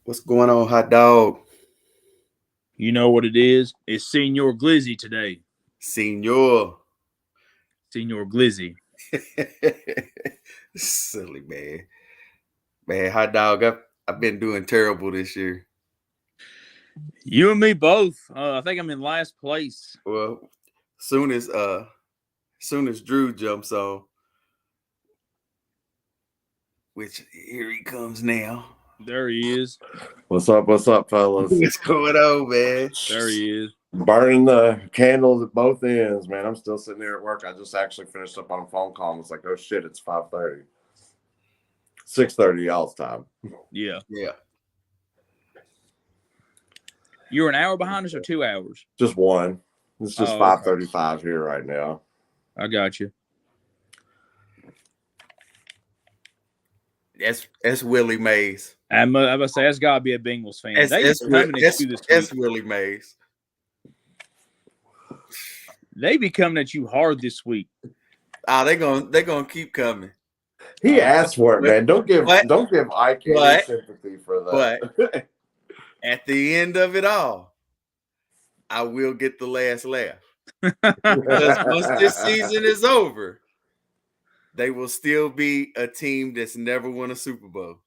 What's going on, hot dog? You know what it is? It's Senior Glizzy today. Senor. Senior Glizzy. Silly man. Man, hot dog, I've been doing terrible this year. You and me both. I think I'm in last place. Well, soon as Drew jumps on, which here he comes now. There he is. What's up, fellas? What's going on, man? There he is. Burning the candles at both ends, man. I'm still sitting here at work. I just actually finished up on a phone call and was like, oh shit, it's 5:30. 6:30 y'all's time. Yeah. Yeah. You're an hour behind us or 2 hours? Just one. It's just Oh, 5:35 here right now. I got you. That's Willie Mays. I'm going to say, that's got to be a Bengals fan. That's Willie Mays. They be coming at you hard this week. They're gonna keep coming. He asked for it, man. Don't give Ike any sympathy for that. But at the end of it all, I will get the last laugh. Because once this season is over, they will still be a team that's never won a Super Bowl.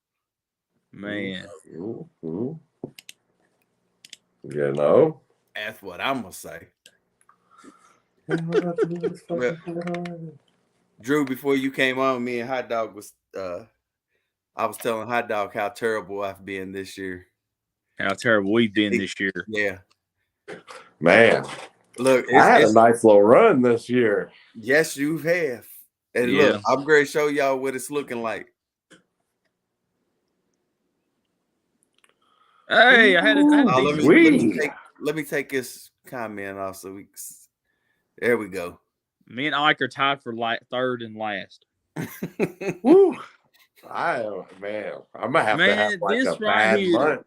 Man. You know? That's what I'm going to say. Drew, before you came on, me and Hot Dog I was telling Hot Dog how terrible I've been this year. How terrible we've been this year. Yeah. Man. Look, I had a nice little run this year. Yes, you have. And look, I'm going to show y'all what it's looking like. Hey, I had a let me take this comment off so there we go. Me and Ike are tied for third and last. Woo. I'm gonna have to have like a bad month.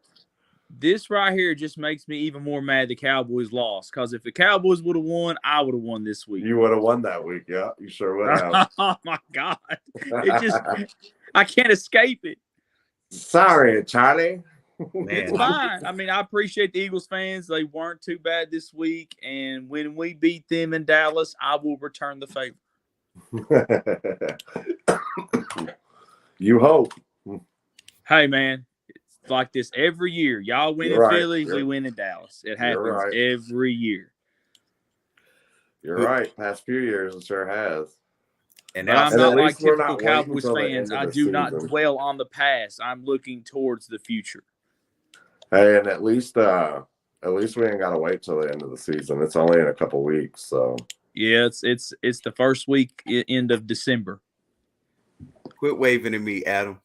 This right here just makes me even more mad the Cowboys lost. Because if the Cowboys would have won, I would have won this week. You would have won that week, yeah. You sure would have. Oh my God. I can't escape it. Sorry, Charlie. Man. It's fine. I mean, I appreciate the Eagles fans. They weren't too bad this week. And when we beat them in Dallas, I will return the favor. You hope. Hey, man. It's like this every year. Y'all win in Philly, we win in Dallas. It happens every year. You're right. Past few years, it sure has. And I'm not like typical Cowboys fans. I do not dwell on the past. I'm looking towards the future. Hey, and at least we ain't got to wait till the end of the season. It's only in a couple weeks, so yeah, it's the first week end of December. Quit waving at me, Adam.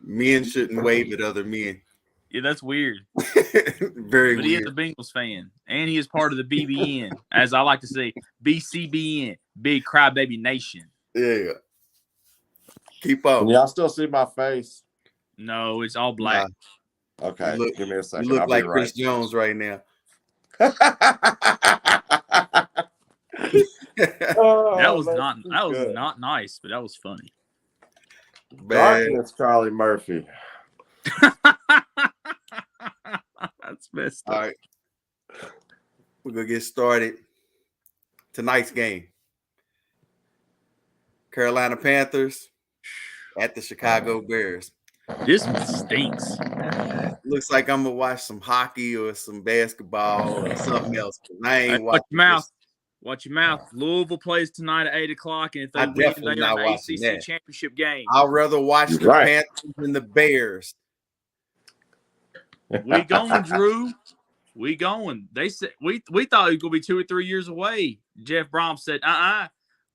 Men shouldn't wave at other men. Yeah, that's weird. Very weird. But he is a Bengals fan, and he is part of the BBN, as I like to say, BCBN, Big Crybaby Nation. Yeah. Keep up. Can y'all still see my face? No, it's all black. Nah. Okay, give me a second. You look like Chris Jones right now. That was not nice, but that was funny. Darkness, Charlie Murphy. That's messed up. All right. We're going to get started. Tonight's game. Carolina Panthers at the Chicago Bears. This one stinks. Looks like I'm going to watch some hockey or some basketball or something else. I ain't watch your mouth. Watch your mouth. Louisville plays tonight at 8 o'clock, and if they win, they are an ACC championship game. I'd rather watch the Panthers than the Bears. We going, Drew. We going. They said we thought it was gonna be 2 or 3 years away. Jeff Brom said,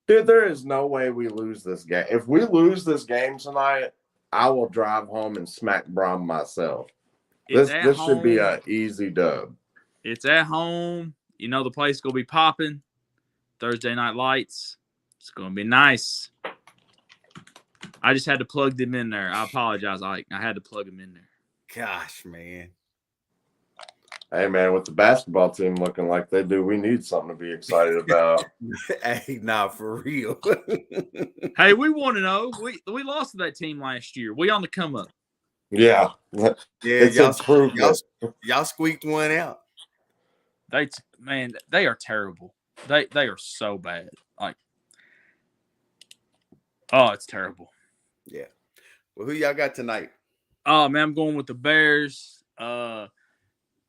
Dude, there is no way we lose this game. If we lose this game tonight, I will drive home and smack Brom myself. This should be an easy dub. It's at home. You know the place gonna be popping. Thursday night lights. It's gonna be nice. I just had to plug them in there. I apologize, Ike. I had to plug them in there. Gosh, man. Hey, man, with the basketball team looking like they do, we need something to be excited about. Hey, nah, for real. Hey, we want to know. We lost to that team last year. We on the come up. Yeah. Yeah, It's improvement. y'all squeaked one out. They are terrible. They are so bad. Like, oh, it's terrible. Yeah. Well, who y'all got tonight? Oh man, I'm going with the Bears.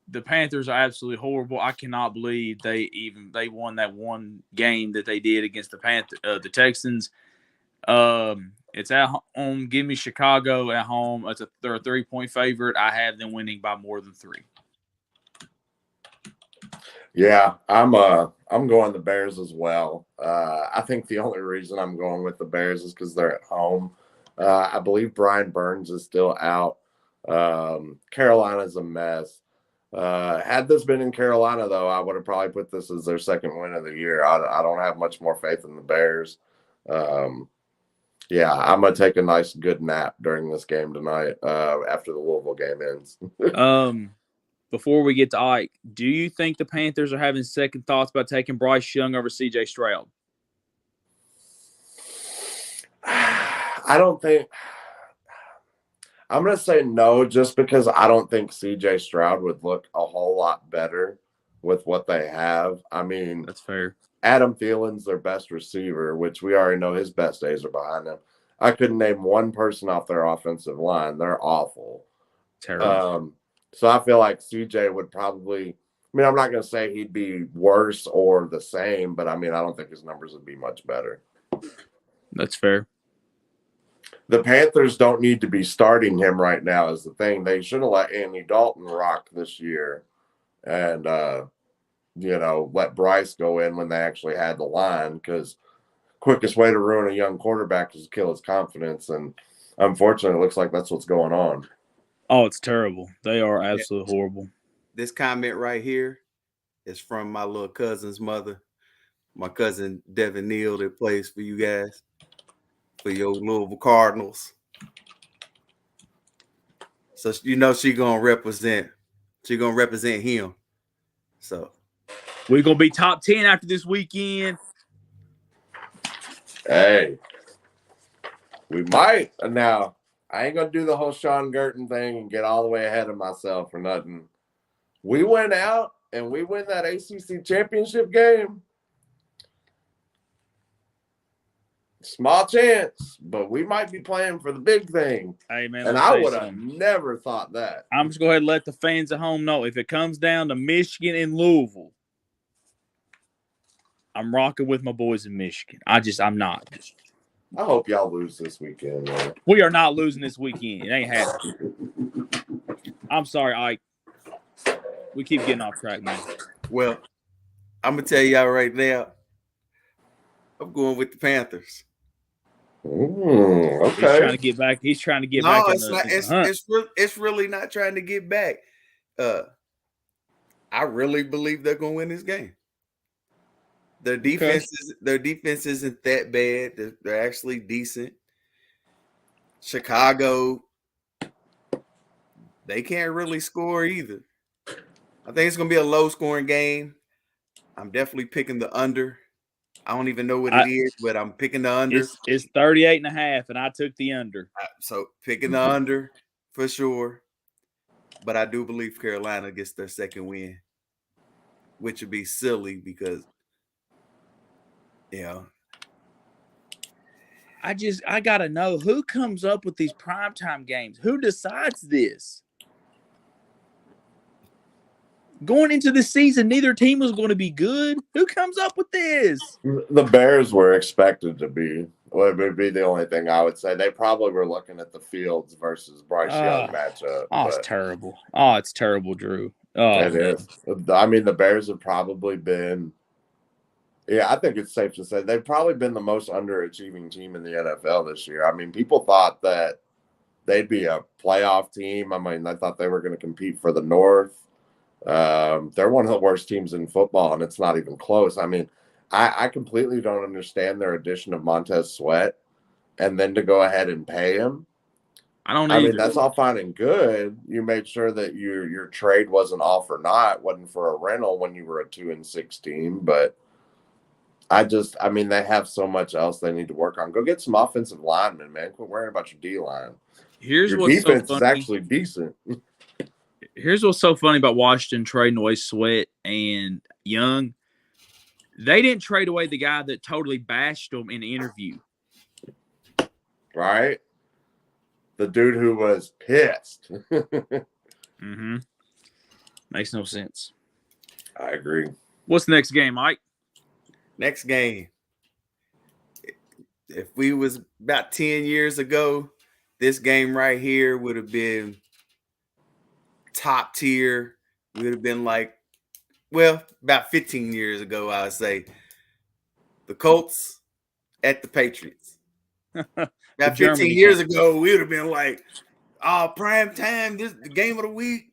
The Panthers are absolutely horrible. I cannot believe they won that one game that they did against the Texans. It's at home. Give me Chicago at home. They're a 3-point favorite. I have them winning by more than 3. Yeah, I'm going the Bears as well. I think the only reason I'm going with the Bears is because they're at home. I believe Brian Burns is still out. Carolina's a mess. Had this been in Carolina, though, I would have probably put this as their second win of the year. I don't have much more faith in the Bears. Yeah, I'm going to take a nice, good nap during this game tonight after the Louisville game ends. Before we get to Ike, do you think the Panthers are having second thoughts about taking Bryce Young over C.J. Stroud? I don't think – I'm going to say no just because I don't think C.J. Stroud would look a whole lot better with what they have. I mean – That's fair. Adam Thielen's their best receiver, which we already know his best days are behind him. I couldn't name one person off their offensive line. They're awful. Terrible. So I feel like CJ would probably – I mean, I'm not going to say he'd be worse or the same, but, I mean, I don't think his numbers would be much better. That's fair. The Panthers don't need to be starting him right now is the thing. They should have let Andy Dalton rock this year and let Bryce go in when they actually had the line, because quickest way to ruin a young quarterback is to kill his confidence. And unfortunately, it looks like that's what's going on. Oh, it's terrible. They are absolutely horrible. This comment right here is from my little cousin's mother, my cousin Devin Neal that plays for you guys, for your Louisville Cardinals. So she's gonna represent him. So we're gonna be top 10 after this weekend. Hey, we might. Now, I ain't going to do the whole Sean Gurton thing and get all the way ahead of myself or nothing. We went out and we win that ACC championship game. Small chance, but we might be playing for the big thing. Hey, man, and I would have never thought that. I'm just going to go ahead and let the fans at home know, if it comes down to Michigan and Louisville, I'm rocking with my boys in Michigan. I'm not. I hope y'all lose this weekend, man. We are not losing this weekend. It ain't happening. I'm sorry, Ike. We keep getting off track, man. Well, I'm going to tell y'all right now, I'm going with the Panthers. Okay. He's trying to get back. He's trying to get back. It's really not trying to get back. I really believe they're going to win this game. Their defense isn't that bad. They're actually decent. Chicago, they can't really score either. I think it's going to be a low-scoring game. I'm definitely picking the under. I don't even know what it is, but I'm picking the under. It's 38.5, and I took the under. So picking the under for sure. But I do believe Carolina gets their second win, which would be silly because – I gotta know, who comes up with these primetime games? Who decides this? Going into the season, neither team was going to be good. Who comes up with this? The Bears were expected to be. Well, it would be the only thing I would say. They probably were looking at the Fields versus Bryce Young matchup. It's terrible. Oh, it's terrible, Drew. Oh, it is. I mean, the Bears have probably been. Yeah, I think it's safe to say they've probably been the most underachieving team in the NFL this year. I mean, people thought that they'd be a playoff team. I mean, I thought they were going to compete for the North. They're one of the worst teams in football, and it's not even close. I mean, I completely don't understand their addition of Montez Sweat and then to go ahead and pay him. I don't I either. mean, that's all fine and good. You made sure that your trade wasn't off or not, wasn't for a rental when you were a 2-6 team. But I mean, they have so much else they need to work on. Go get some offensive linemen, man. Quit worrying about your D line. Here's Your what's defense so is funny. actually decent. Here's what's so funny about Washington trading away Sweat and Young. They didn't trade away the guy that totally bashed them in the interview. Right? The dude who was pissed. Mm-hmm. Makes no sense. I agree. What's the next game, Mike? Next game. If we was about 10 years ago, this game right here would have been top tier. We would have been like, well, about 15 years ago, I would say. The Colts at the Patriots. About 15 years ago, we would have been like, oh, prime time, this the game of the week.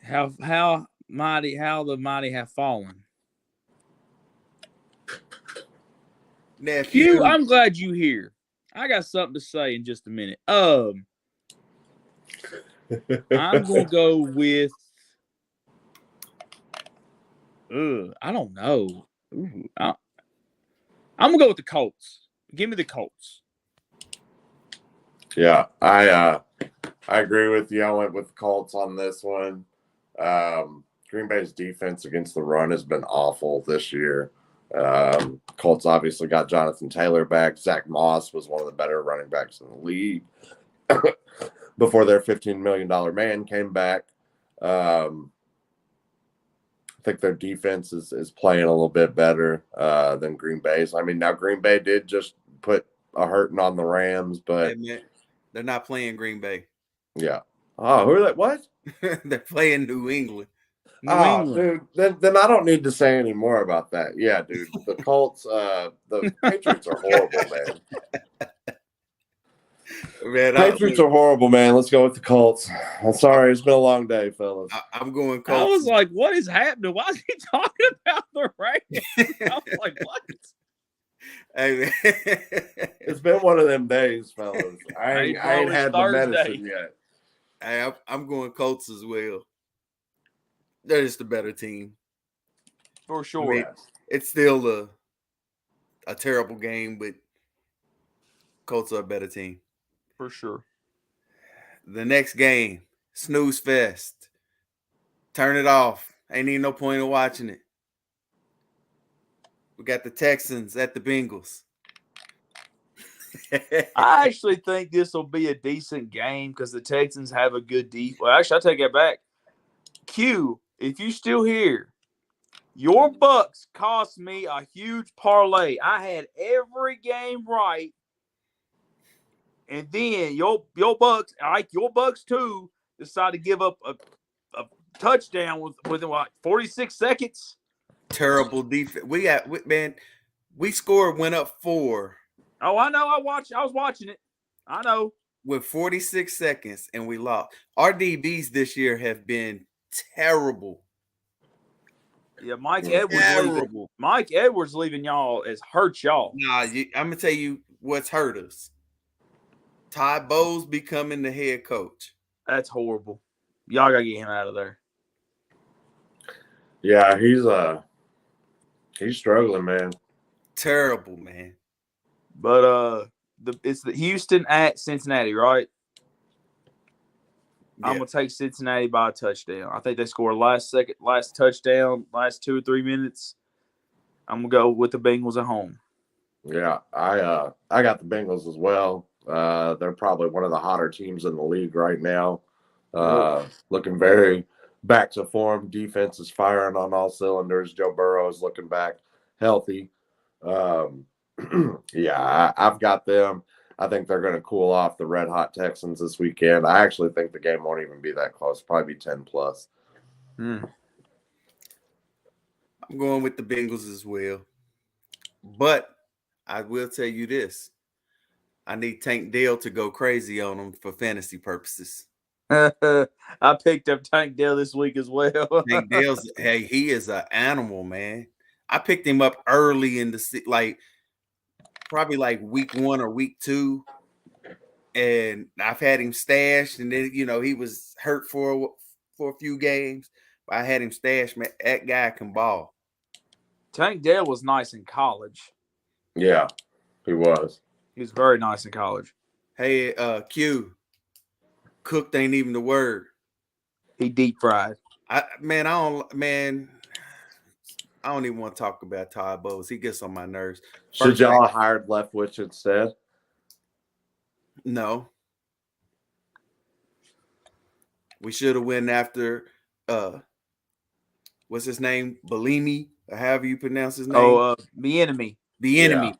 How the mighty have fallen. Nephew. I'm glad you here. I got something to say in just a minute. I'm gonna go with I don't know. I'm gonna go with the Colts. Give me the Colts. Yeah, I agree with you. I went with the Colts on this one. Green Bay's defense against the run has been awful this year. Colts obviously got Jonathan Taylor back. Zach Moss was one of the better running backs in the league before their $15 million man came back. I think their defense is playing a little bit better than Green Bay's. I mean, now Green Bay did just put a hurting on the Rams, but they're not playing Green Bay. Yeah. Oh, who are they? What? They're playing New England. New England. Dude, then I don't need to say any more about that. Yeah, dude. The Colts, the Patriots are horrible, man. Patriots are horrible, man. Let's go with the Colts. I'm sorry, it's been a long day, fellas. I'm going Colts. I was like, what is happening? Why is he talking about the Ravens? I was like, what? Hey, man. It's been one of them days, fellas. I ain't had the medicine yet. Hey, I'm going Colts as well. They're just a better team. For sure. I mean, it's still a terrible game, but Colts are a better team. For sure. The next game, snooze fest. Turn it off. Ain't even no point in watching it. We got the Texans at the Bengals. I actually think this will be a decent game because the Texans have a good defense. Well, actually, I take that back. Q, if you still here, your Bucks cost me a huge parlay. I had every game right, and then your Bucks, like your Bucks too, decided to give up a touchdown within what 46 seconds. Terrible defense. We scored, went up 4. Oh, I know. I was watching it. I know. With 46 seconds, and we lost. Our DBs this year have been terrible. Yeah, Mike Edwards leaving y'all has hurt y'all. Nah, I'm gonna tell you what's hurt us. Todd Bowles becoming the head coach. That's horrible. Y'all gotta get him out of there. Yeah, he's struggling, man. Terrible, man. But it's the Houston at Cincinnati, right? Yeah. I'm gonna take Cincinnati by a touchdown. I think they scored last touchdown, last 2 or 3 minutes. I'm gonna go with the Bengals at home. Yeah, I got the Bengals as well. They're probably one of the hotter teams in the league right now. Looking very back to form. Defense is firing on all cylinders. Joe Burrow is looking back healthy. Yeah, I've got them. I think they're going to cool off the red hot Texans this weekend. I actually think the game won't even be that close. Probably be 10+. I'm going with the Bengals as well. But I will tell you this. I need Tank Dell to go crazy on them for fantasy purposes. I picked up Tank Dell this week as well. Tank Dell's, hey, he is an animal, man. I picked him up early in the probably like week 1 or week 2. and I've had him stashed, and then he was hurt for a few games. But I had him stashed. Man, that guy can ball. Tank Dell was nice in college. Yeah, he was. He was very nice in college. Hey, Q, cooked ain't even the word. He deep fried. I don't even want to talk about Todd Bowles. He gets on my nerves. Should y'all have hired Leftwich instead? No. We should have went after what's his name? Bellini, or however you pronounce his name. Oh, the enemy. The enemy. Yeah.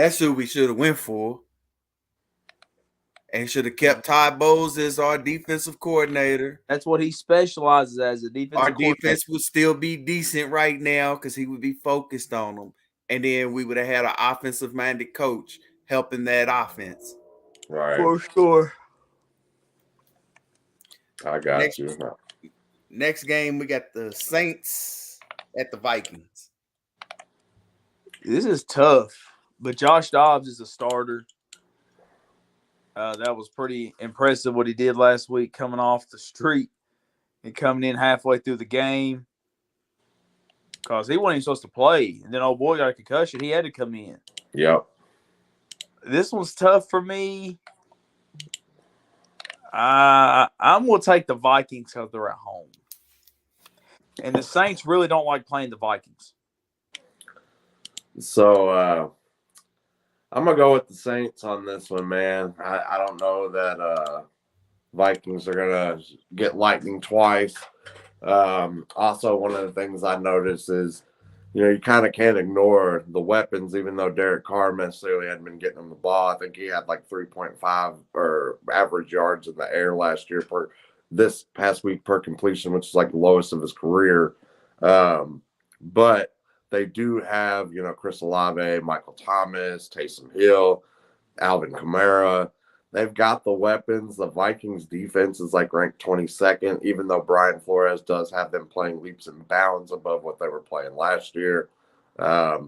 That's who we should have went for. And should have kept Todd Bowles as our defensive coordinator. That's what he specializes as, a defensive coordinator. Our defense would still be decent right now because he would be focused on them. And then we would have had an offensive-minded coach helping that offense. Right. For sure. I got you. Next game, we got the Saints at the Vikings. This is tough, but Josh Dobbs is a starter. That was pretty impressive what he did last week, coming off the street and coming in halfway through the game. Because he wasn't even supposed to play. And then old boy got a concussion. He had to come in. Yep. This one's tough for me. I'm going to take the Vikings because they're at home. And the Saints really don't like playing the Vikings. So I'm going to go with the Saints on this one, man. I don't know that Vikings are going to get lightning twice. Also, one of the things I noticed is, you kind of can't ignore the weapons, even though Derek Carr necessarily hadn't been getting them the ball. I think he had like 3.5 or average yards in the air last year this past week per completion, which is like the lowest of his career. But they do have, Chris Olave, Michael Thomas, Taysom Hill, Alvin Kamara. They've got the weapons. The Vikings defense is like ranked 22nd, even though Brian Flores does have them playing leaps and bounds above what they were playing last year. I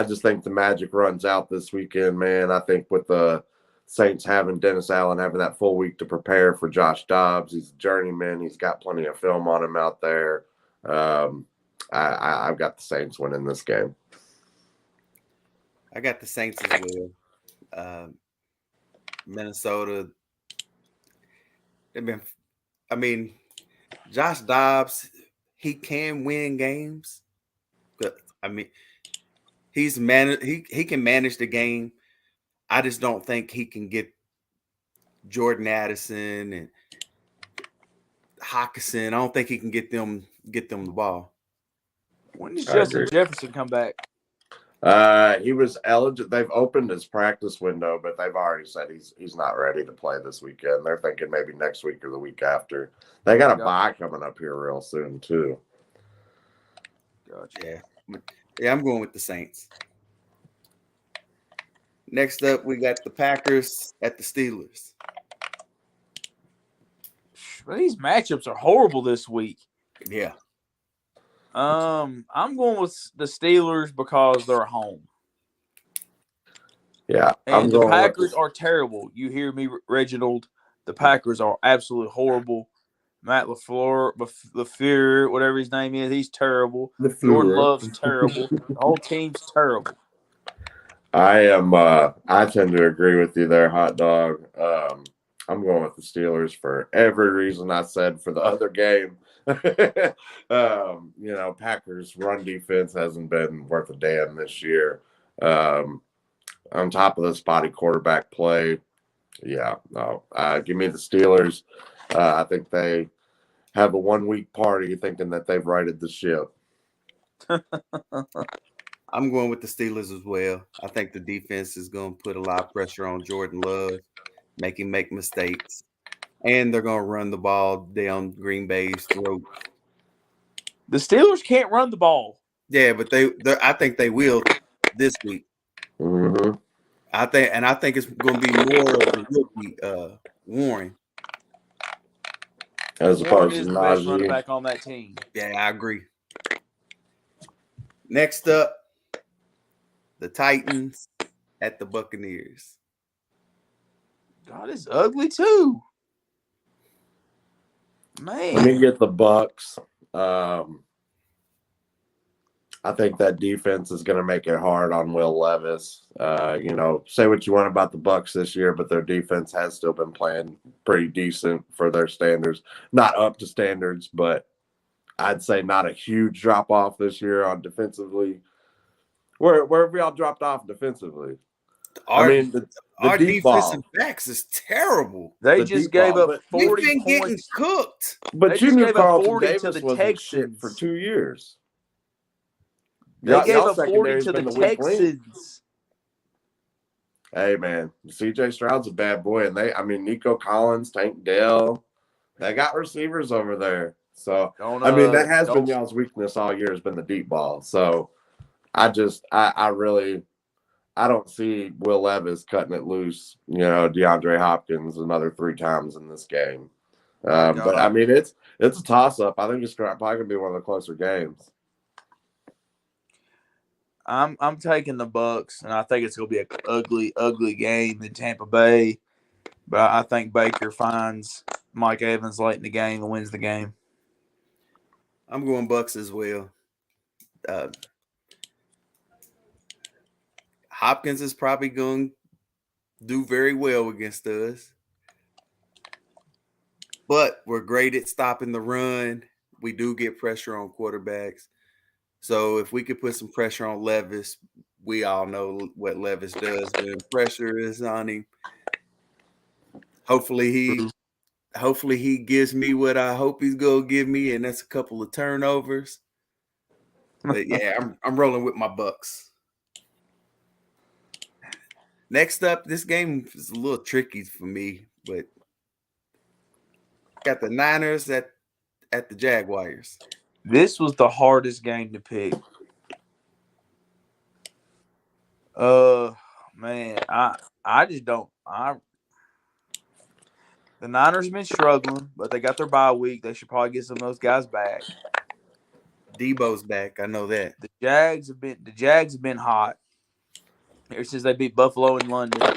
just think the magic runs out this weekend, man. I think with the Saints having Dennis Allen having that full week to prepare for Josh Dobbs, he's a journeyman. He's got plenty of film on him out there. I've got the Saints winning this game. I got the Saints as well. Minnesota. Josh Dobbs, he can win games. But he can manage the game. I just don't think he can get Jordan Addison and Hawkinson. I don't think he can get them the ball. When does Justin Jefferson come back? He was eligible. They've opened his practice window, but they've already said he's not ready to play this weekend. They're thinking maybe next week or the week after. They got a bye coming up here real soon too. Gotcha. Yeah, I'm going with the Saints. Next up, we got the Packers at the Steelers. These matchups are horrible this week. Yeah. I'm going with the Steelers because they're home. Yeah. And the Packers are terrible. You hear me, Reginald? The Packers are absolutely horrible. Matt LaFleur, whatever his name is, he's terrible. Jordan Love's terrible. The whole team's terrible. I tend to agree with you there, Hot Dog. I'm going with the Steelers for every reason I said for the other game. Packers run defense hasn't been worth a damn this year. On top of the spotty quarterback play. Yeah, no. Give me the Steelers. I think they have a 1 week party thinking that they've righted the ship. I'm going with the Steelers as well. I think the defense is going to put a lot of pressure on Jordan Love, make him make mistakes. And they're going to run the ball down Green Bay's throat. The Steelers can't run the ball. Yeah, but I think they will this week. Mm-hmm. I think it's going to be more of the rookie Warren. As opposed to the best running back on that team. Yeah, I agree. Next up, the Titans at the Buccaneers. God, it's ugly too. Man. Let me get the Bucks. I think that defense is going to make it hard on Will Levis. Say what you want about the Bucks this year, but their defense has still been playing pretty decent for their standards. Not up to standards, but I'd say not a huge drop off this year on defensively. Where have y'all dropped off defensively? Our the deep defensive ball. backs is terrible. They The just deep gave ball, up but 40 We've been getting points. cooked. But They you just knew gave up Carlton 40 to Davis the wasn't shit for Texans. 2 years. They gave Y'all up 40 secondary's to the been weak link. Texans. Hey, man, C.J. Stroud's a bad boy, and Nico Collins, Tank Dell, they got receivers over there. So, that has been y'all's weakness all year has been the deep ball. So, I don't see Will Levis cutting it loose, DeAndre Hopkins another 3 times in this game. But, it's a toss-up. I think it's probably going to be one of the closer games. I'm taking the Bucks, and I think it's going to be an ugly, ugly game in Tampa Bay. But I think Baker finds Mike Evans late in the game and wins the game. I'm going Bucks as well. Hopkins is probably going to do very well against us. But we're great at stopping the run. We do get pressure on quarterbacks. So if we could put some pressure on Levis, we all know what Levis does when pressure is on him. Hopefully he gives me what I hope he's gonna give me, and that's a couple of turnovers. But yeah, I'm rolling with my Bucks. Next up, this game is a little tricky for me, but got the Niners at the Jaguars. This was the hardest game to pick. Man, I just don't. The Niners have been struggling, but they got their bye week. They should probably get some of those guys back. Debo's back. I know that. The Jags have been hot ever since they beat Buffalo in London.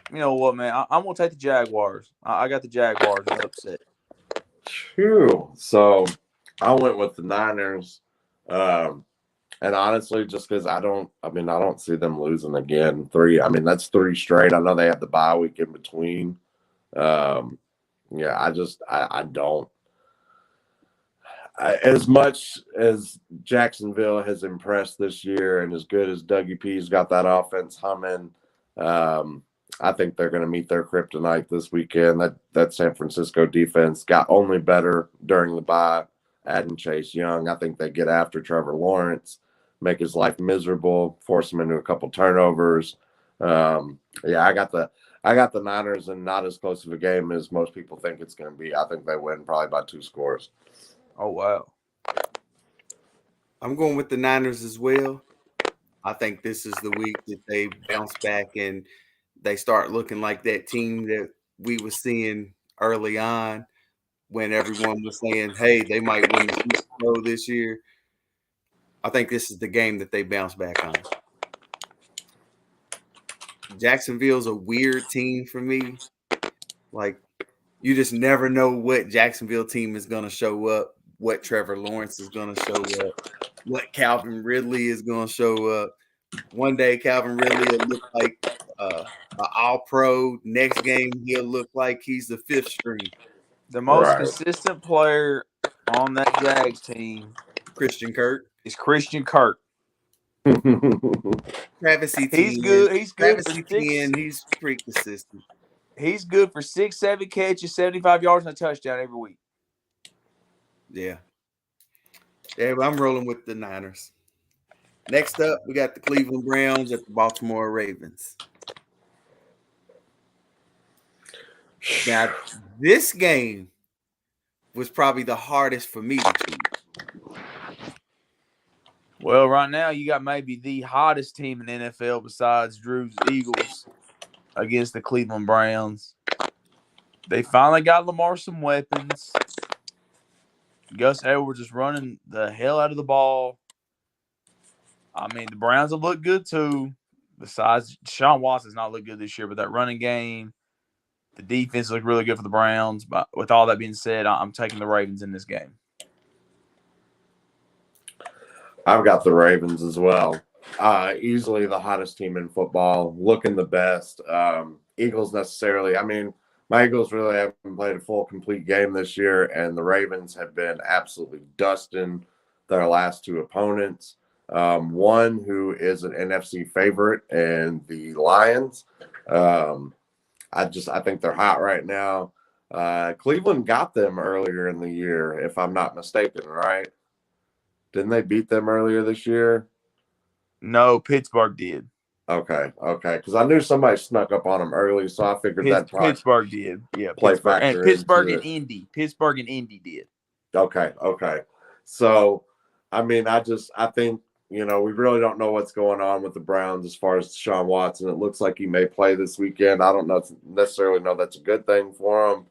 You know what, man? I'm gonna take the Jaguars. I got the Jaguars in the upset. Phew. So I went with the Niners. And honestly, just because I don't see them losing again. That's 3 straight. I know they have the bye week in between. I don't. As much as Jacksonville has impressed this year, and as good as Dougie P's got that offense humming, I think they're going to meet their kryptonite this weekend. That San Francisco defense got only better during the bye. Adding Chase Young, I think they get after Trevor Lawrence, make his life miserable, force him into a couple turnovers. I got the Niners, and not as close of a game as most people think it's going to be. I think they win probably by 2 scores. Oh, wow. I'm going with the Niners as well. I think this is the week that they bounce back and they start looking like that team that we were seeing early on when everyone was saying, hey, they might win the Super Bowl this year. I think this is the game that they bounce back on. Jacksonville's a weird team for me. Like, you just never know what Jacksonville team is going to show up, what Trevor Lawrence is going to show up, what Calvin Ridley is going to show up. One day, Calvin Ridley will look like an all-pro. Next game, he'll look like he's the 5th string. The most consistent player on that Jags team, Christian Kirk, is Christian Kirk. Travis Etienne. He's good. He's good. Travis Etienne, he's pretty consistent. He's good for 6-7 catches, 75 yards, and a touchdown every week. Yeah. Yeah, but I'm rolling with the Niners. Next up, we got the Cleveland Browns at the Baltimore Ravens. Now, this game was probably the hardest for me to choose. Well, right now, you got maybe the hottest team in the NFL besides Drew's Eagles against the Cleveland Browns. They finally got Lamar some weapons. Gus Edwards is running the hell out of the ball. I mean, the Browns have looked good too. Besides, Deshaun Watson's not looked good this year, but that running game, the defense looked really good for the Browns. But with all that being said, I'm taking the Ravens in this game. I've got the Ravens as well. Easily the hottest team in football, looking the best. Eagles necessarily. I mean, my Eagles really haven't played a full, complete game this year, and the Ravens have been absolutely dusting their last two opponents. One who is an NFC favorite, and the Lions. I think they're hot right now. Cleveland got them earlier in the year, if I'm not mistaken, right? Didn't they beat them earlier this year? No, Pittsburgh did. Okay. Because I knew somebody snuck up on them early, so I figured that probably Pittsburgh did. Yeah, Pittsburgh and Indy. Pittsburgh and Indy did. Okay. So, I mean, I think, we really don't know what's going on with the Browns as far as Deshaun Watson. It looks like he may play this weekend. I don't necessarily know that's a good thing for him.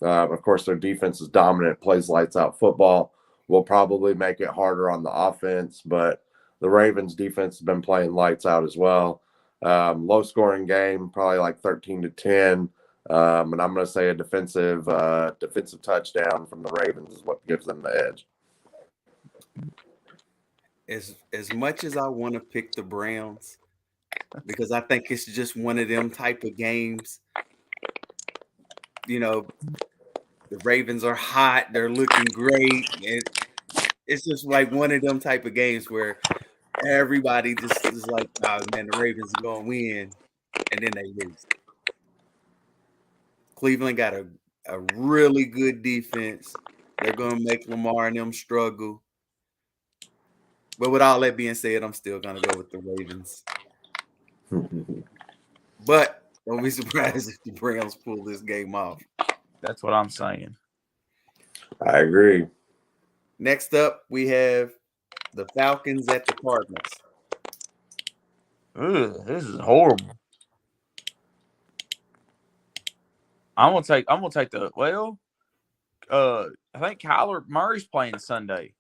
Of course, their defense is dominant, plays lights out football. Will probably make it harder on the offense, but the Ravens defense has been playing lights out as well. Low scoring game, probably like 13-10. And I'm going to say a defensive touchdown from the Ravens is what gives them the edge. As much as I want to pick the Browns, because I think it's just one of them type of games. The Ravens are hot. They're looking great. And it's just like one of them type of games where everybody just is like, oh, man, the Ravens are going to win. And then they lose. Cleveland got a really good defense. They're going to make Lamar and them struggle. But with all that being said, I'm still going to go with the Ravens. But don't be surprised if the Browns pull this game off. That's what I'm saying. I agree. Next up, we have the Falcons at the Cardinals. Ugh, this is horrible. I'm gonna take the I think Kyler Murray's playing Sunday.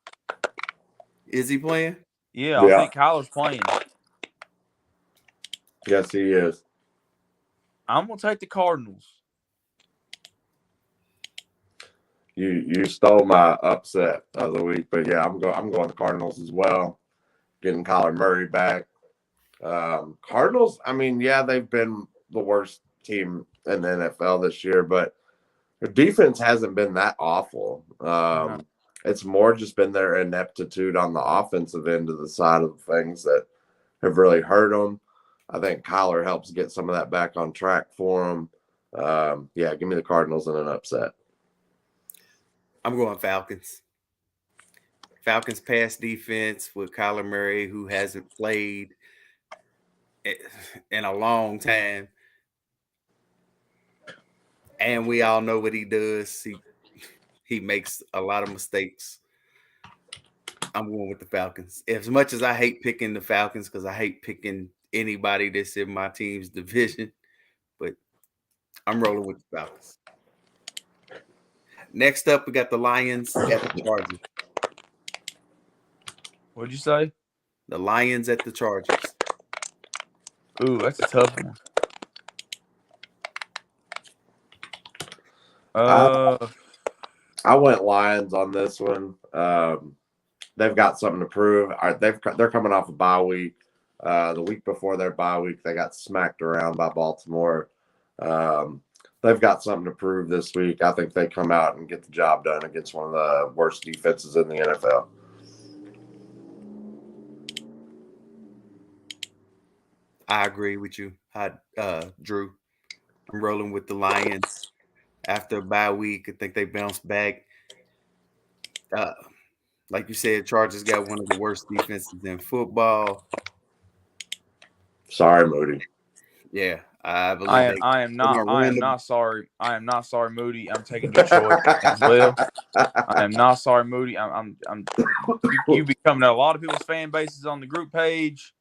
Is he playing? Yeah, I think Kyler's playing. Yes, he is. I'm gonna take the Cardinals. You stole my upset of the week, but yeah, I'm going the Cardinals as well. Getting Kyler Murray back. Cardinals, I mean, yeah, they've been the worst team in the NFL this year, but their defense hasn't been that awful. No. It's more just been their ineptitude on the offensive end of the side of things that have really hurt them. I think Kyler helps get some of that back on track for them. Yeah, give me the Cardinals in an upset. I'm going Falcons. Falcons pass defense with Kyler Murray, who hasn't played in a long time. And we all know what he does. He makes a lot of mistakes. I'm going with the Falcons. As much as I hate picking the Falcons, because I hate picking anybody that's in my team's division, but I'm rolling with the Falcons. Next up, we got the Lions at the Chargers. What'd you say? The Lions at the Chargers. Ooh, that's a tough one. I went Lions on this one. They've got something to prove. They're coming off a bye week. The week before their bye week, they got smacked around by Baltimore. They've got something to prove this week. I think they come out and get the job done against one of the worst defenses in the NFL. I agree with you, Drew. I'm rolling with the Lions. After a bye week, I think they bounced back. Like you said, Chargers got one of the worst defenses in football. Sorry, Moody. Yeah, I believe I am not sorry. I am not sorry, Moody. I'm taking Detroit as well. I am not sorry, Moody. You becoming a lot of people's fan bases on the group page.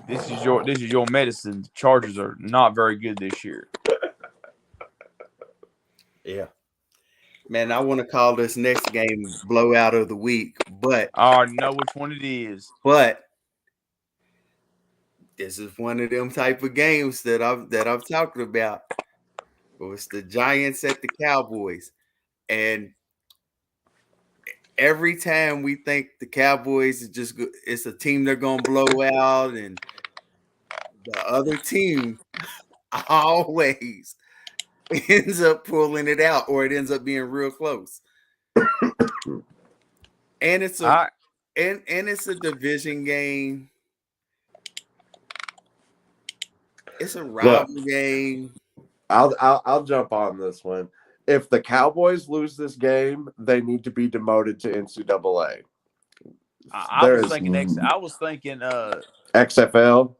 This is your medicine. The Chargers are not very good this year. Yeah. Man, I want to call this next game blowout of the week, but I already know which one it is. But this is one of them type of games that I'm talking about. It's the Giants at the Cowboys, and every time we think the Cowboys is just good, it's a team they're gonna blow out, and the other team always ends up pulling it out, or it ends up being real close. And it's a it's a division game. It's a rival game. I'll jump on this one. If the Cowboys lose this game, they need to be demoted to NCAA. I was thinking XFL. XFL.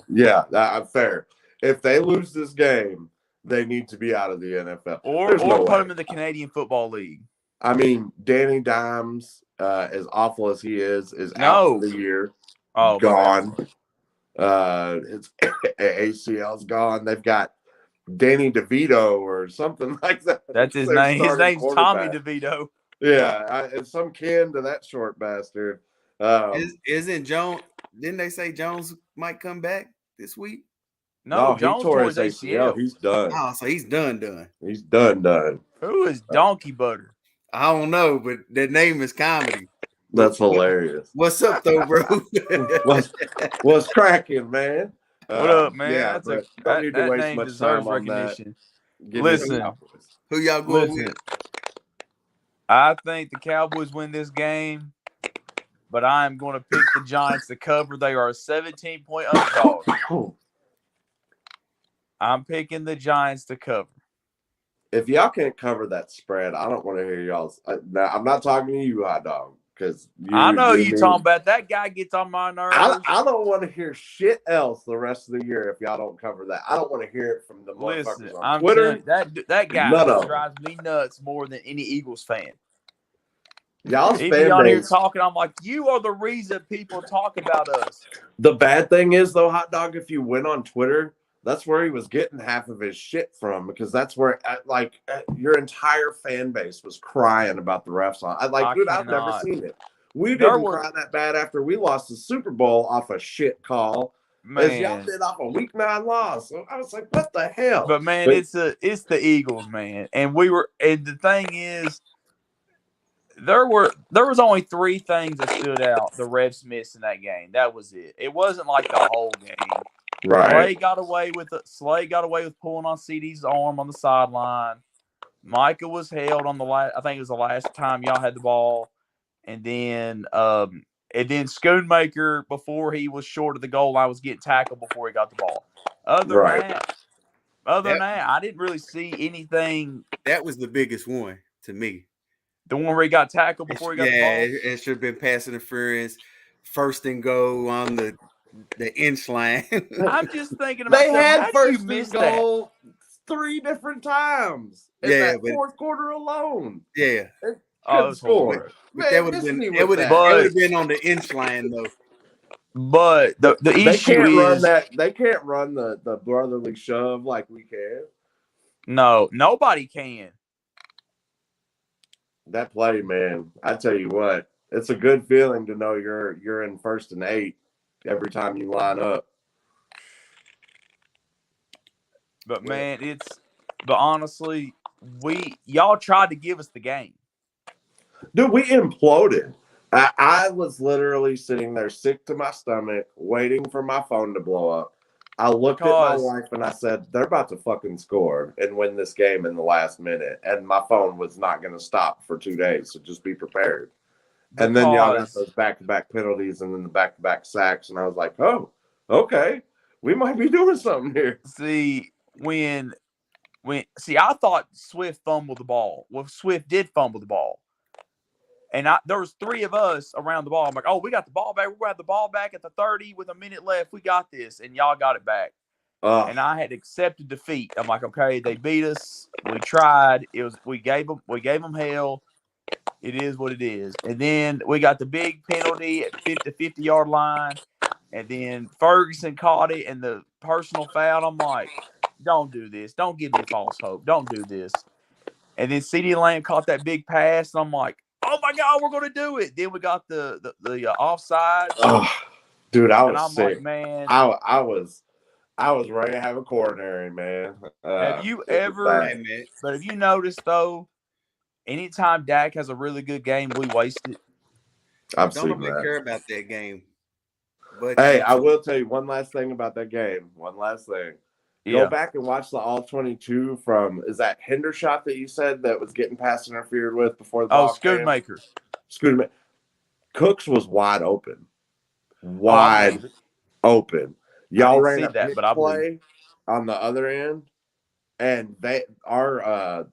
Yeah, fair. If they lose this game, they need to be out of the NFL. Or put them in the Canadian Football League. I mean, Danny Dimes, as awful as he is out for the year. Oh, gone. His ACL's gone. They've got Danny DeVito or something like that. That's his name. His name's Tommy DeVito. Yeah, it's some kin to that short bastard. Isn't Jones? Didn't they say Jones might come back this week? No, Jones tore his ACL. He's done. Oh, so he's done. He's done. Who is Donkey Butter? I don't know, but the name is comedy. That's hilarious. What's up, though, bro? What's cracking, man? What up, man? Yeah, don't need to waste much time on that. Listen, who y'all going with? I think the Cowboys win this game, but I am going to pick the Giants to cover. They are a 17-point underdog. I'm picking the Giants to cover. If y'all can't cover that spread, I don't want to hear y'all's. Now, I'm not talking to you, hot dog, because I know you talking about that guy gets on my nerves. I don't want to hear shit else the rest of the year if y'all don't cover that. I don't want to hear it from the motherfuckers on Twitter. That guy drives me nuts more than any Eagles fan. Y'all's fan base here talking. I'm like, you are the reason people talk about us. The bad thing is, though, hot dog, if you went on Twitter, that's where he was getting half of his shit from, because that's where your entire fan base was crying about the refs on. I've never seen it. We didn't cry that bad after we lost the Super Bowl off a shit call, as y'all did off a Week 9 loss. So I was like, what the hell? But man, it's the Eagles, man, and the thing is, there was only 3 things that stood out. The refs missed in that game. That was it. It wasn't like the whole game. Right. Slay got away with pulling on CD's arm on the sideline. Micah was held on I think it was the last time y'all had the ball. And then Schoonmaker, before he was short of the goal line, was getting tackled before he got the ball. Other than that, I didn't really see anything. That was the biggest one to me. The one where he got tackled before he got the ball? Yeah, it should have been pass interference, 1st and goal on the inch line. I'm just thinking about they had first and goal 3 different times in that fourth quarter alone. Yeah. Score. Man, that would have been on the inch line, though. But the issue is they can't run the brotherly shove like we can. No, nobody can. That play, man, I tell you what, it's a good feeling to know you're in 1st and 8 every time you line up. But man, honestly, y'all tried to give us the game. Dude, we imploded. I was literally sitting there sick to my stomach, waiting for my phone to blow up. I looked at my wife and I said, they're about to fucking score and win this game in the last minute. And my phone was not going to stop for 2 days, so just be prepared. And then y'all got those back-to-back penalties and then the back-to-back sacks. And I was like, oh, okay. We might be doing something here. See, I thought Swift fumbled the ball. Well, Swift did fumble the ball. And there was 3 of us around the ball. I'm like, oh, we got the ball back. We're going to have the ball back at the 30 with a minute left. We got this. And y'all got it back. And I had accepted defeat. I'm like, okay, they beat us. We tried. We gave them hell. It is what it is. And then we got the big penalty at the 50-yard line. And then Ferguson caught it and the personal foul. I'm like, don't do this. Don't give me false hope. Don't do this. And then CeeDee Lamb caught that big pass. And I'm like, oh, my God, we're going to do it. Then we got the offside. Dude, I And was I'm sick. like, man, I was ready to have a coronary, man. have you It was ever? Hey, bad. man. But have you noticed though? Anytime Dak has a really good game, we waste it. I've Don't seen nobody that. care about that game. But Hey, you I two. will tell you one last thing about that game. One last thing. Go Yeah. back and watch the all 22 from, is that Hendershot that you said that was getting pass interfered with before the Oh, ball came? Schoonmaker. Schoonmaker. Cooks was wide open. Oh, I Wide believe it. open. I Y'all didn't ran see a that, pick but I believe it. play on the other end, and our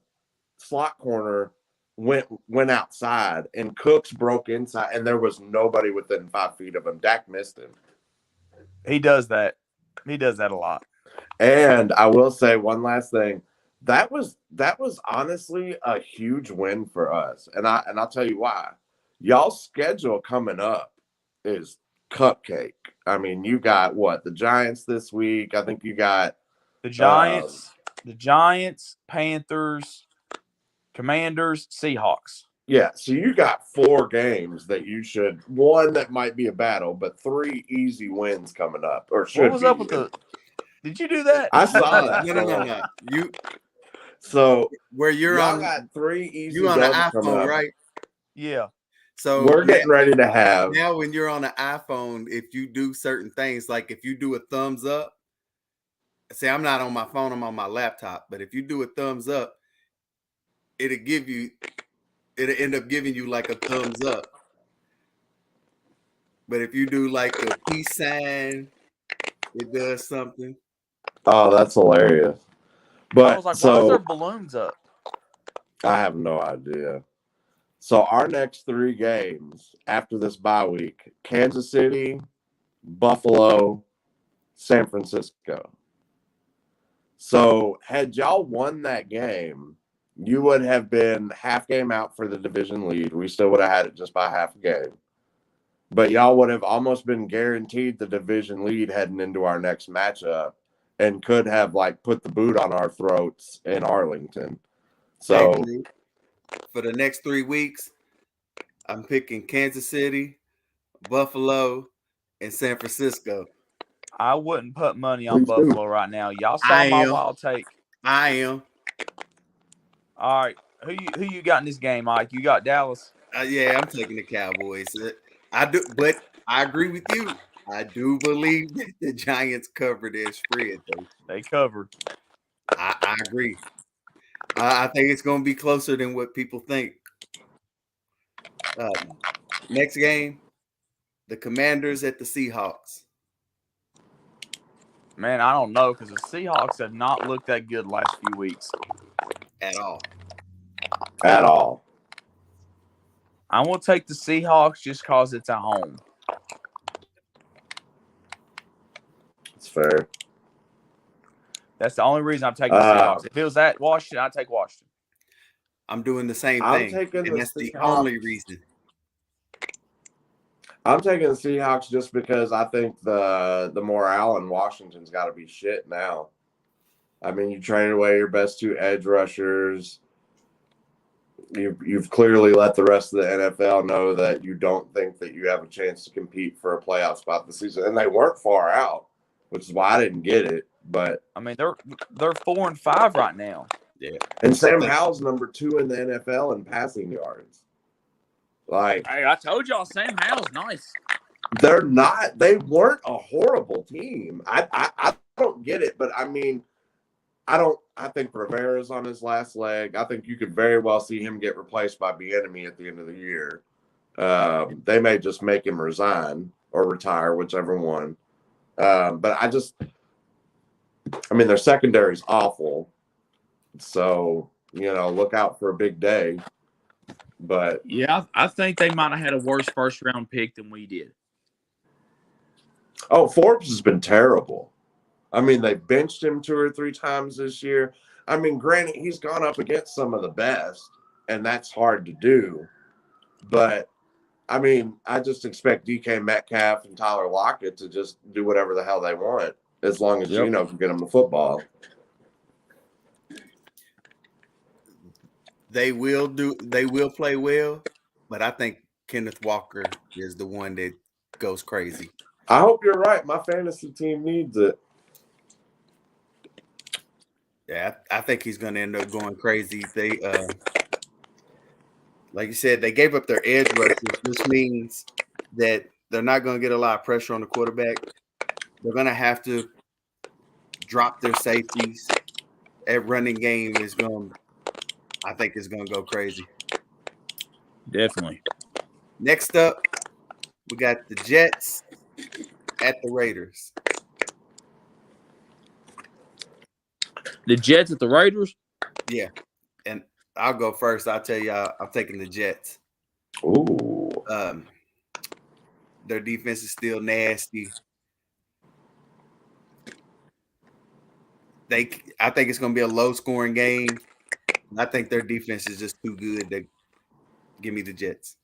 slot corner went outside, and Cooks broke inside, and there was nobody within 5 feet of him. Dak missed him. He does that. He does that a lot. And I will say one last thing. That was honestly a huge win for us. And I'll tell you why. Y'all's schedule coming up is cupcake. I mean, you got what? The Giants this week. I think you got The Giants, Panthers, Commanders, Seahawks. yeah, so you got 4 games that you should, one that might be a battle, but 3 easy wins coming up, or should What was be. up with the? Did you do that? I saw that. No. You So where you're y'all on got 3 easy you on an dubs coming iPhone, up. right? Yeah. So We're getting ready to have. now when you're on an iPhone, if you do certain things, like if you do a thumbs up, say I'm not on my phone, I'm on my laptop, but if you do a thumbs up, it'll end up giving you like a thumbs up. But if you do like a peace sign, it does something. Oh, that's hilarious. I But was like, why is so there balloons up? I have no idea. So our next 3 games after this bye week: Kansas City, Buffalo, San Francisco. So had y'all won that game, you would have been half game out for the division lead. We still would have had it just by half a game. But y'all would have almost been guaranteed the division lead heading into our next matchup, and could have like put the boot on our throats in Arlington. So Actually, for the next 3 weeks, I'm picking Kansas City, Buffalo, and San Francisco. I wouldn't put money on Please do. Buffalo right now. Y'all saw I my am. wild take. I am. All right, who you got in this game, Mike? You got Dallas. Yeah, I'm taking the Cowboys. I do, but I agree with you. I do believe that the Giants cover their spread, though. They covered. I agree. I think it's going to be closer than what people think. Next game, the Commanders at the Seahawks. Man, I don't know because the Seahawks have not looked that good last few weeks. At all. At all. I'm going to take the Seahawks just because it's at home. It's fair. That's the only reason I'm taking the Seahawks. If it was at Washington, I'd take Washington. I'm doing the same I'm thing. taking And the that's the Seahawks. only reason. I'm taking the Seahawks just because I think the morale in Washington's got to be shit now. I mean, you traded away your best 2 edge rushers. You've clearly let the rest of the NFL know that you don't think that you have a chance to compete for a playoff spot this season, and they weren't far out, which is why I didn't get it. But I mean, they're 4-5 right now. Yeah. and Sam Howell's number 2 in the NFL in passing yards. Like, Hey, I told y'all Sam Howell's nice. they weren't a horrible team. I don't get it, but I mean, I think Rivera's on his last leg. I think you could very well see him get replaced by Bieniemy at the end of the year. They may just make him resign or retire, whichever one. But I mean, their secondary's awful. So, look out for a big day. But Yeah, I think they might have had a worse first-round pick than we did. oh, Forbes has been terrible. I mean, they benched him 2 or 3 times this year. I mean, granted, he's gone up against some of the best, and that's hard to do. But, I mean, I just expect DK Metcalf and Tyler Lockett to just do whatever the hell they want, as long as Geno can get them the football. They will play well, but I think Kenneth Walker is the one that goes crazy. I hope you're right. My fantasy team needs it. Yeah, I think he's going to end up going crazy. They, like you said, they gave up their edge rushers, which means that they're not going to get a lot of pressure on the quarterback. They're going to have to drop their safeties. That running game is going to, I think, is going to go crazy. Definitely. Next up, we got the Jets at the Raiders. The Jets at the Raiders? Yeah. And I'll go first. I'll tell you, I'm taking the Jets. Ooh. Their defense is still nasty. I think it's going to be a low-scoring game. I think their defense is just too good to give me the Jets.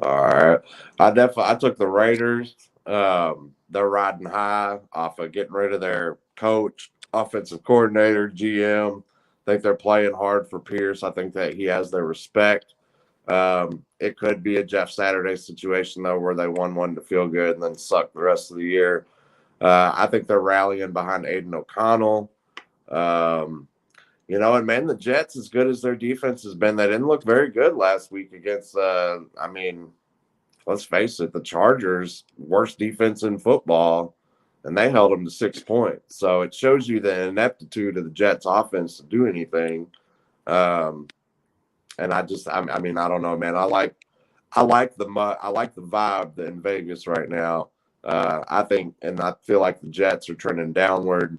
All right. I took the Raiders. They're riding high off of getting rid of their coach, offensive coordinator, GM. I think they're playing hard for Pierce. I think that he has their respect. It could be a Jeff Saturday situation, though, where they won one to feel good and then suck the rest of the year. I think they're rallying behind Aiden O'Connell. And man, the Jets, as good as their defense has been, they didn't look very good last week against, let's face it, the Chargers, worst defense in football, and they held them to 6 points. So it shows you the ineptitude of the Jets offense to do anything. And I don't know, man. I like the vibe in Vegas right now. I feel like the Jets are trending downward.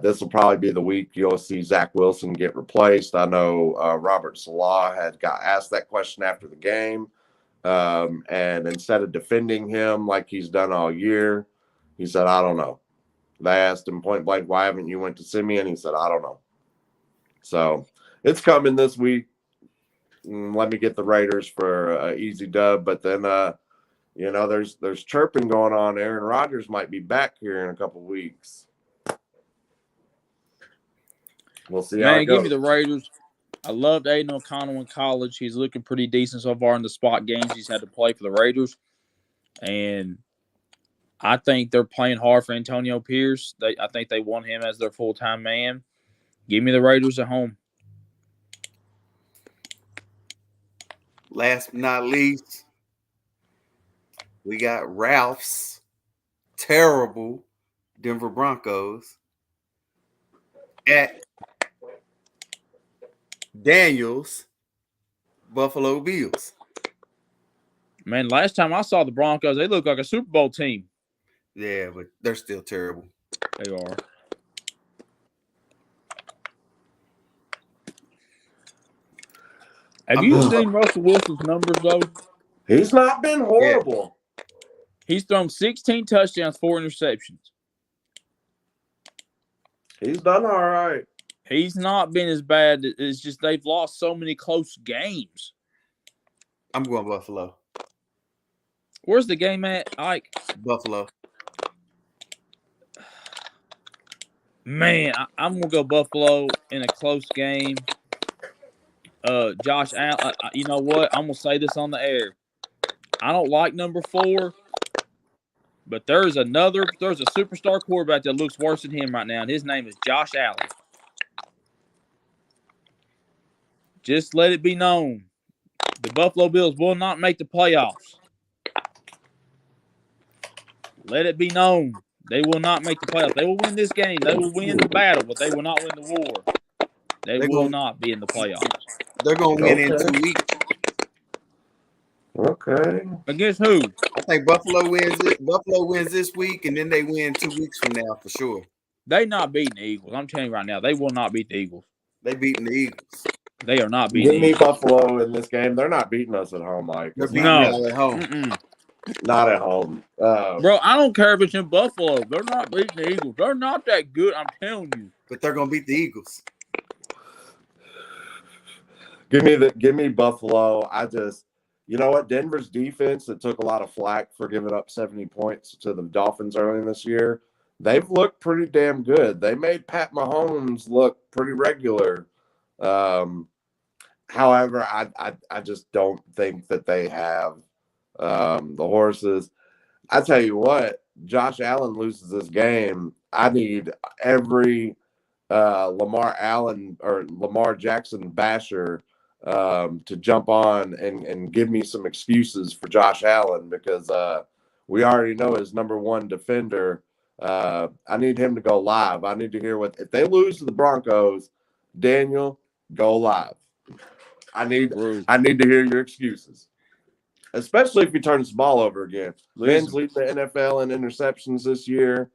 This will probably be the week you'll see Zach Wilson get replaced. I know Robert Salah got asked that question after the game. And instead of defending him like he's done all year, he said, I don't know. They asked him point blank, why haven't you went to Simeon? He said, I don't know. So it's coming this week. Let me get the Raiders for an easy dub. But then, there's chirping going on. Aaron Rodgers might be back here in a couple weeks. We'll see how it goes. Give me the Raiders. I loved Aiden O'Connell in college. He's looking pretty decent so far in the spot games he's had to play for the Raiders. And I think they're playing hard for Antonio Pierce. I think they want him as their full-time man. Give me the Raiders at home. Last but not least, we got Ralph's terrible Denver Broncos at Daniel's Buffalo Bills. Man, last time I saw the Broncos, they looked like a Super Bowl team. Yeah, but they're still terrible. They are. Have you seen Russell Wilson's numbers, though? He's not been horrible. Yeah. He's thrown 16 touchdowns, 4 interceptions. He's done all right. He's not been as bad. It's just they've lost so many close games. I'm going Buffalo. Where's the game at, Ike? Buffalo. Man, I'm going to go Buffalo in a close game. Josh Allen, you know what? I'm going to say this on the air. I don't like number 4, but there's a superstar quarterback that looks worse than him right now, and his name is Josh Allen. Just let it be known. The Buffalo Bills will not make the playoffs. Let it be known. They will not make the playoffs. They will win this game. They will win the battle, but they will not win the war. They will not be in the playoffs. They're going to win in 2 weeks. Okay. Against who? I think Buffalo wins it. Buffalo wins this week, and then they win 2 weeks from now for sure. They not beating the Eagles. I'm telling you right now, they will not beat the Eagles. They beating the Eagles. They are not beating the Eagles. Give me Buffalo in this game. They're not beating us at home, Mike. They're beating us at home. Not at home. Bro, I don't care if it's in Buffalo. They're not beating the Eagles. They're not that good, I'm telling you. But they're going to beat the Eagles. Give me Buffalo. You know what? Denver's defense that took a lot of flack for giving up 70 points to the Dolphins earlier this year, they've looked pretty damn good. They made Pat Mahomes look pretty regular. However, I just don't think that they have the horses. I tell you what, Josh Allen loses this game. I need every Lamar Allen or Lamar Jackson basher to jump on and give me some excuses for Josh Allen because we already know his number one defender. I need him to go live. I need to hear if they lose to the Broncos, Daniel, go live. I need to hear your excuses. Especially if he turns the ball over again. Ben's leading the NFL in interceptions this year.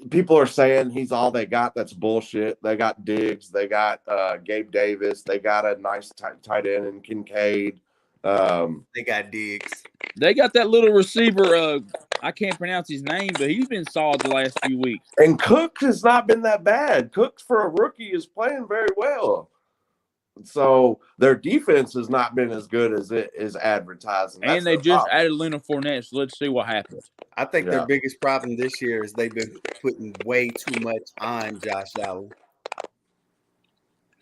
People are saying he's all they got. That's bullshit. They got Diggs. They got Gabe Davis. They got a nice tight end in Kincaid. They got Diggs. They got that little receiver. I can't pronounce his name, but he's been solid the last few weeks. And Cook has not been that bad. Cook, for a rookie, is playing very well. So their defense has not been as good as it is advertising. And they just added Leonard Fournette, so let's see what happens. I think their biggest problem this year is they've been putting way too much on Josh Allen.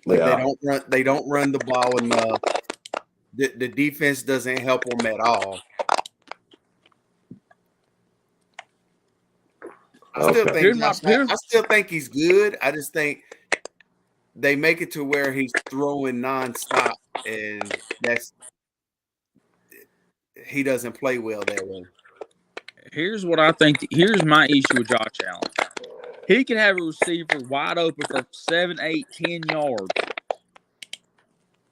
Like they don't run the ball enough. The defense doesn't help them at all. I still think he's good. I just think they make it to where he's throwing nonstop, and he doesn't play well that way. Here's what I think. Here's my issue with Josh Allen. He can have a receiver wide open for 7, 8, 10 yards,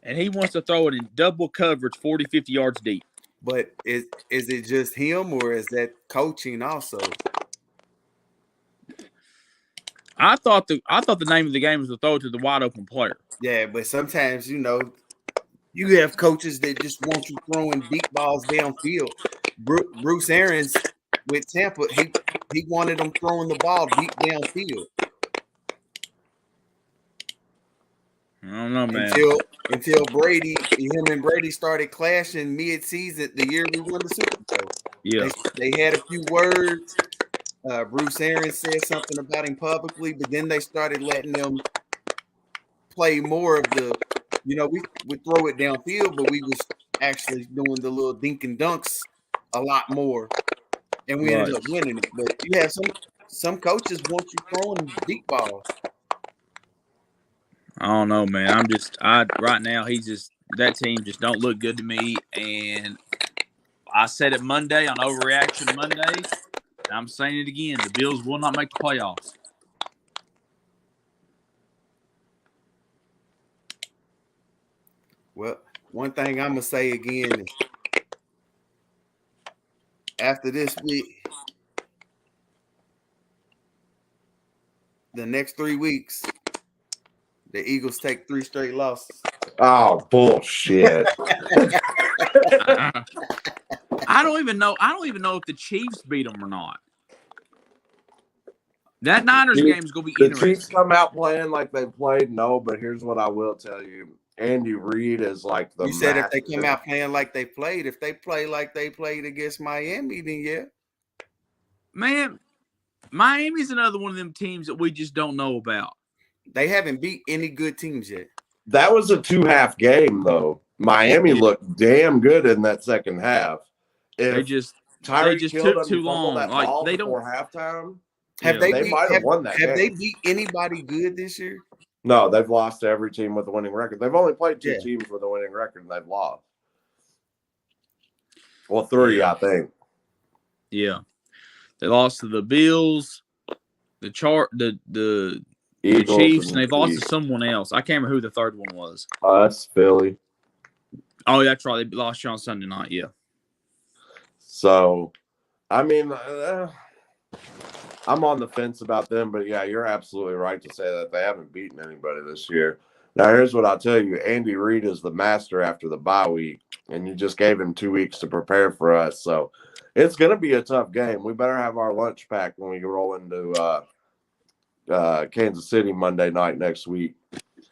and he wants to throw it in double coverage 40, 50 yards deep. But is it just him, or is that coaching also? I thought the name of the game was to throw it to the wide open player. Yeah, but sometimes, you have coaches that just want you throwing deep balls downfield. Bruce Arians with Tampa, he wanted them throwing the ball deep downfield. I don't know, man. Until him and Brady started clashing mid-season, the year we won the Super Bowl. Yeah, they had a few words. Bruce Arians said something about him publicly, but then they started letting them play more of the, we would throw it downfield, but we was actually doing the little dink and dunks a lot more, and we ended up winning it. But you have some coaches want you throwing deep balls. I don't know, man. Right now that team just don't look good to me, and I said it Monday on Overreaction Monday. I'm saying it again. The Bills will not make the playoffs. Well, one thing I'm going to say again is after this week, the next 3 weeks, the Eagles take 3 straight losses. Oh, bullshit. I don't even know if the Chiefs beat them or not. That Niners game is going to be interesting. The Chiefs come out playing like they played? No, but here's what I will tell you. Andy Reid is like the. You said if they come out playing like they played, if they play like they played against Miami, then yeah. Man, Miami's another one of them teams that we just don't know about. They haven't beat any good teams yet. That was a 2-half game, though. Miami looked damn good in that second half. They just took too long. Like they don't. Before halftime. They might have won that game. Have they beat anybody good this year? No, they've lost to every team with a winning record. They've only played 2 teams with a winning record, and they've lost. Well, 3, I think. Yeah, they lost to the Bills, the Chiefs, and they've lost to someone else. I can't remember who the third one was. Us, Philly. Oh, that's right. They lost you on Sunday night. Yeah. So, I mean, I'm on the fence about them, but yeah, you're absolutely right to say that they haven't beaten anybody this year. Now, here's what I'll tell you. Andy Reid is the master after the bye week, and you just gave him 2 weeks to prepare for us. So it's going to be a tough game. We better have our lunch packed when we roll into Kansas City Monday night next week.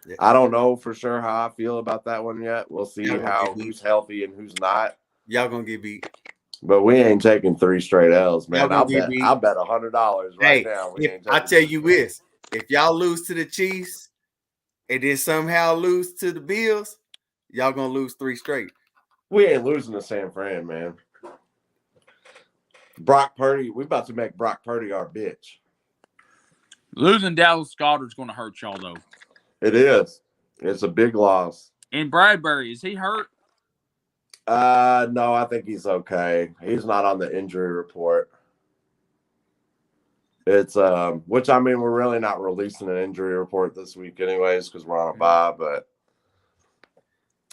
Yeah. I don't know for sure how I feel about that one yet. We'll see who's healthy and who's not. Y'all going to get beat. But we ain't taking 3 straight L's, man. I'll bet $100 right now. I tell you this, if y'all lose to the Chiefs and then somehow lose to the Bills, y'all gonna lose 3 straight. We ain't losing to San Fran, man. Brock Purdy, we about to make Brock Purdy our bitch. Losing Dallas Goedert's going to hurt y'all, though. It is. It's a big loss. And Bradbury, is he hurt? No, I think he's okay. He's not on the injury report. It's which I mean, we're really not releasing an injury report this week, anyways, because we're on a bye. But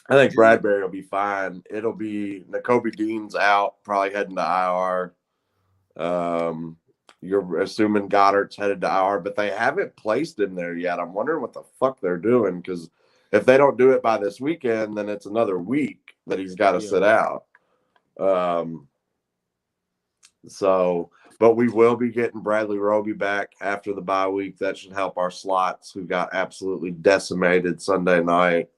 I think Bradbury will be fine. It'll be Nakobe Dean's out, probably heading to IR. You're assuming Goddard's headed to IR, but they haven't placed him there yet. I'm wondering what the fuck they're doing, because if they don't do it by this weekend, then it's another week that he's got to sit out. But we will be getting Bradley Roby back after the bye week. That should help our slots, who got absolutely decimated Sunday night.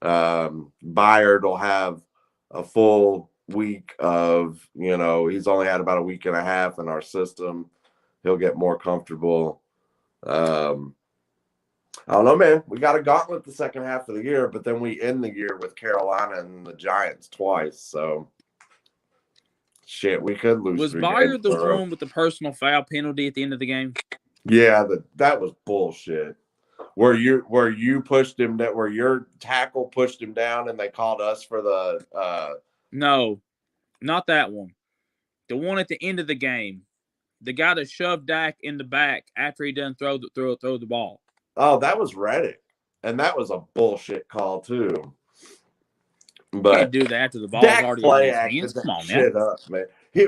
Byard will have a full week of, he's only had about a week and a half in our system. He'll get more comfortable. I don't know, man. We got a gauntlet the second half of the year, but then we end the year with Carolina and the Giants twice. So, shit, we could lose. Was Byard the one with the personal foul penalty at the end of the game? Yeah, that was bullshit. Where you pushed him, where your tackle pushed him down, and they called us for the. No, not that one. The one at the end of the game, the guy that shoved Dak in the back after he done throw the ball. Oh, that was Reddick, and that was a bullshit call too. But can't do that after the ball's already in his hands. Come on, man. Shit up, man.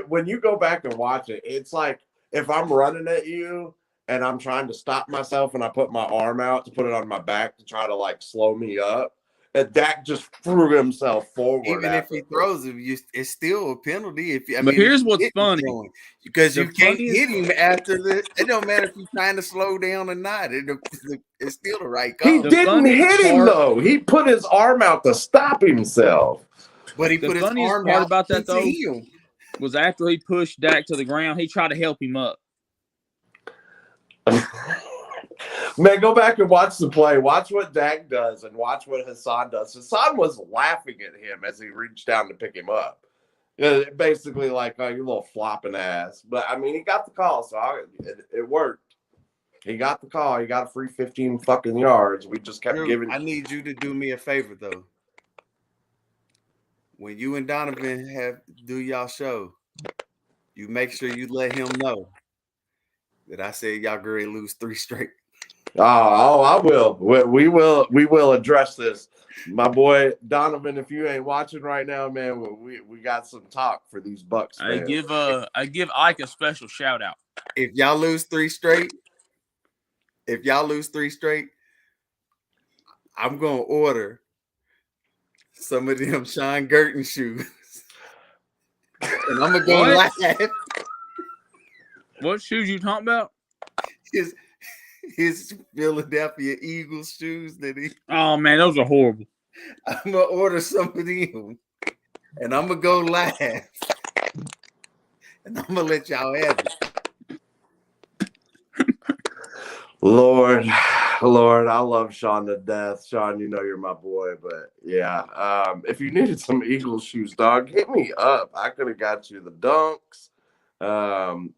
When you go back and watch it, it's like if I'm running at you and I'm trying to stop myself and I put my arm out to put it on my back to try to like slow me up, and Dak just threw himself forward. Even if he throws it, it's still a penalty. But here's what's funny, because you can't hit him after this. It don't matter if you're trying to slow down or not. It's still the right call. He didn't hit him though. He put his arm out to stop himself. But he put his arm part out about that though him. Was after he pushed Dak to the ground, he tried to help him up. Man, go back and watch the play. Watch what Dak does and watch what Hassan does. Hassan was laughing at him as he reached down to pick him up. Basically like, oh, you little flopping ass. But, I mean, he got the call, so it worked. He got the call. He got a free 15 fucking yards. We just kept giving. I need you to do me a favor, though. When you and Donovan do y'all show, you make sure you let him know that I said y'all going to lose 3 straight. Oh, I will. We will address this, my boy Donovan. If you ain't watching right now, man, we got some talk for these Bucks. I give Ike a special shout out. If y'all lose 3 straight, I'm gonna order some of them Sean Gurton shoes, and I'm gonna go live. What shoes you talking about? His Philadelphia Eagles shoes that he. Oh man, those are horrible. I'm gonna order some of them, and I'm gonna go live, and I'm gonna let y'all have it. Lord, I love Sean to death. Sean, you know you're my boy, but yeah, if you needed some Eagles shoes, dog, hit me up. I could have got you the Dunks.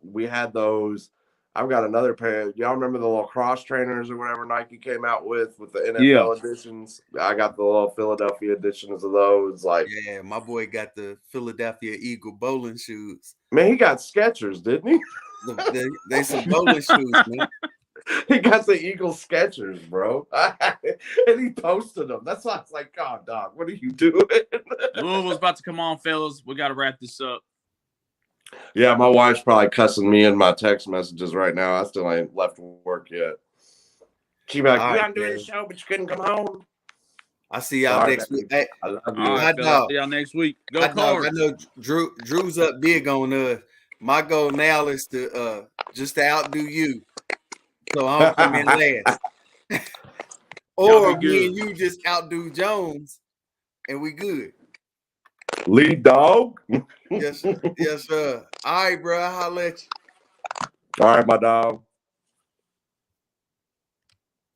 We had those. I've got another pair. Y'all remember the little cross trainers or whatever Nike came out with the NFL editions? I got the little Philadelphia editions of those. Like, yeah, my boy got the Philadelphia Eagle bowling shoes. Man, he got Skechers, didn't he? They some bowling shoes, man. He got the Eagle Skechers, bro. And he posted them. That's why I was like, oh, dog, what are you doing? Louisville's about to come on, fellas. We got to wrap this up. Yeah, my wife's probably cussing me in my text messages right now. I still ain't left work yet. She's like, I'm doing the show, but you couldn't come home. I'll see y'all next week. Hey, I love you. I'll see y'all next week. Go Cards. I know Drew's up big on my goal now is to just to outdo you. So I don't come in last. Or me and you just outdo Jones and we good. Lead dog. Yes, sir. All right, bro. I'll holler at you. All right, my dog.